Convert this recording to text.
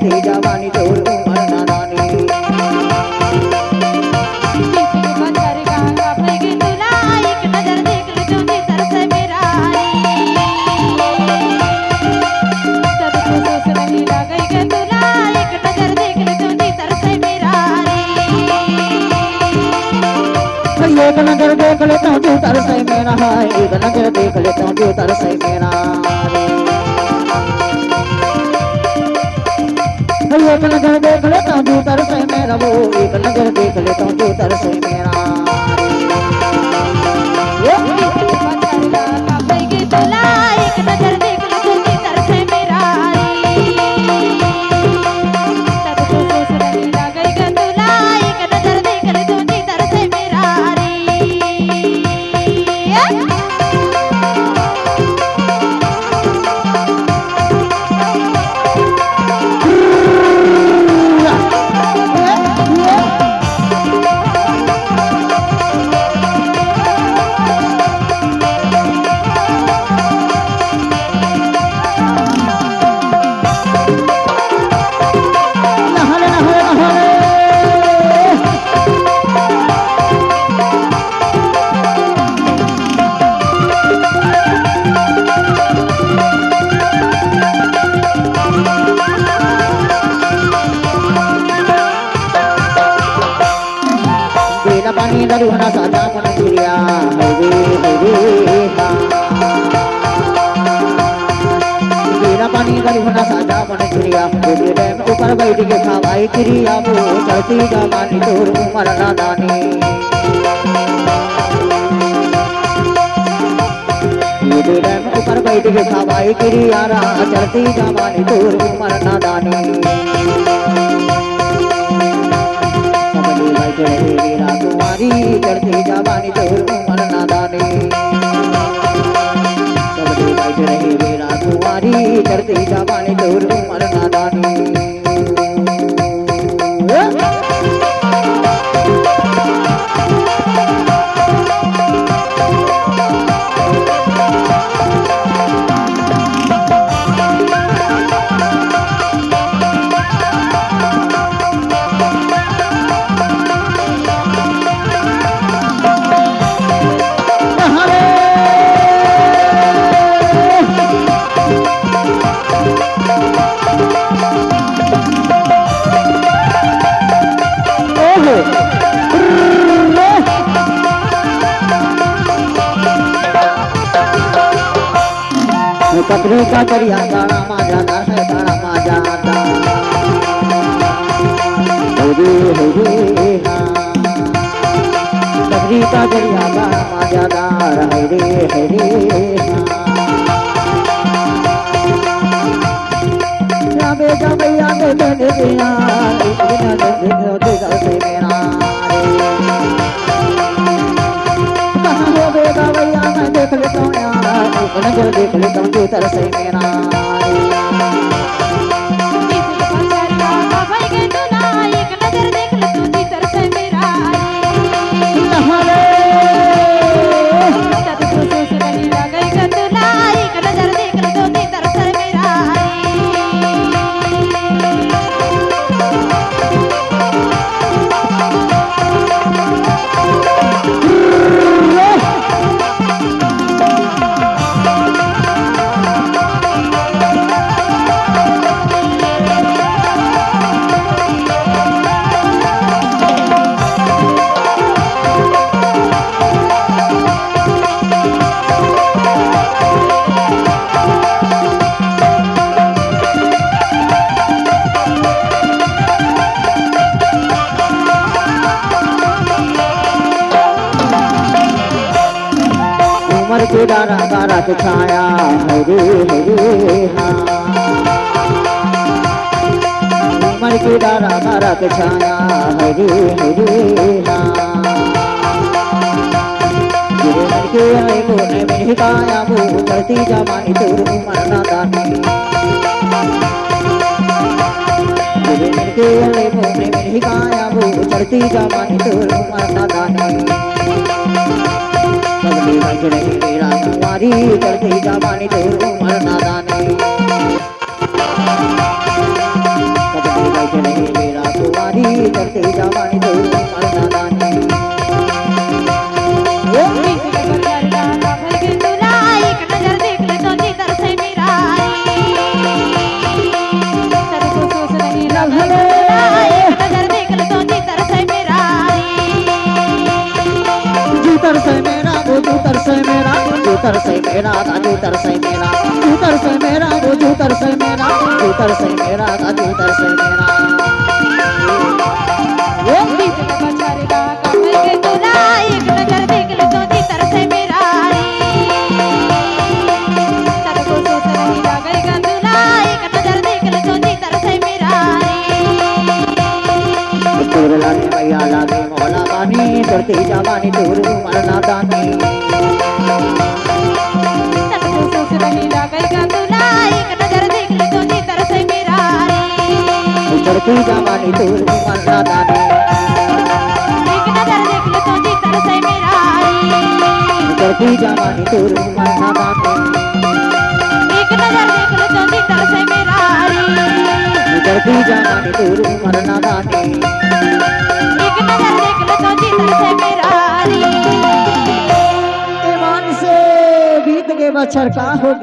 चढ़ती जवानी तोर उमर नादानी एक नजर देख लेता हूँ तू तरस मेरा है एक नजर देख लेता हूँ तू तरस मेरा एक नजर देख लेता हूँ तू तरस मेरा वो एक नजर देख लेता हूँ तू तरस मेरा पानी दरुहना साजा मन गुरिया बिना पानी दरुहना साजा मन गुरिया डैम ऊपर बैठ के खावाई क्रिया वो चढ़ती जवानी तोर उमर नादानी डैम ऊपर बैठ के खावाई क्रिया चढ़ती जवानी तोर उमर नादानी मेरा कुमारी चढ़ती जवानी तोर उमर नादानी सबके बैठ रही मेरा कुमारी चढ़ती जवानी तोर उमर नादानी कतरी का करिया तारा मा जाता है तारा मा जाता हरे हरे कतरी का करिया तारा मा जाता हरे हरे जाबे जाबे आगे चले गया इतना देखो तेरा से मेरा कहाँ हो बेगा भैया मैं देख लेता हूँ नजर देख लेता हूँ तू तरस मेरा के डारा गारा के छाया हरे हरे हाँ उमर के डारा गारा के छाया हरे हरे हाँ गिरे मन के आए को ने में हिकाया वो चढ़ती जवानी तोर उमर नादानी गिरे मन के आए को ने में हिकाया वो चढ़ती जवानी तोर उमर नादानी सबके बैठ रही मेरा कुमारी चढ़ती जवानी तोर उमर नादानी तरसे मेरा ताजू तरसे मेरा तू तरसे मेरा वो तू तरसे मेरा तू तरसे मेरा ताजू तरसे मेरा वो बीत के बचारेगा कमर के तुला एक नजर देख ले तो जी तरसे मेरा सर को सोच रही गई गंदुला एक नजर देख ले तो जी तरसे मेरा तोर लागे मैया लागे मौला बानी चढ़ती जवानी तोर मरना दानी सर को सोच रही गई गंदुला एक नजर देख ले तो जी तरसे मेरा चढ़ती जवानी तोर मरना दानी एक नजर देख ले तो जी तरसे मेरा चढ़ती जवानी तोर मरना दानी एक नजर देख ले तो जी तरसे मेरा चढ़ती जवानी तोर मरना दानी एक नजर देख ले तो जी तरसे मेरा ईमान से बीत के बछर का हो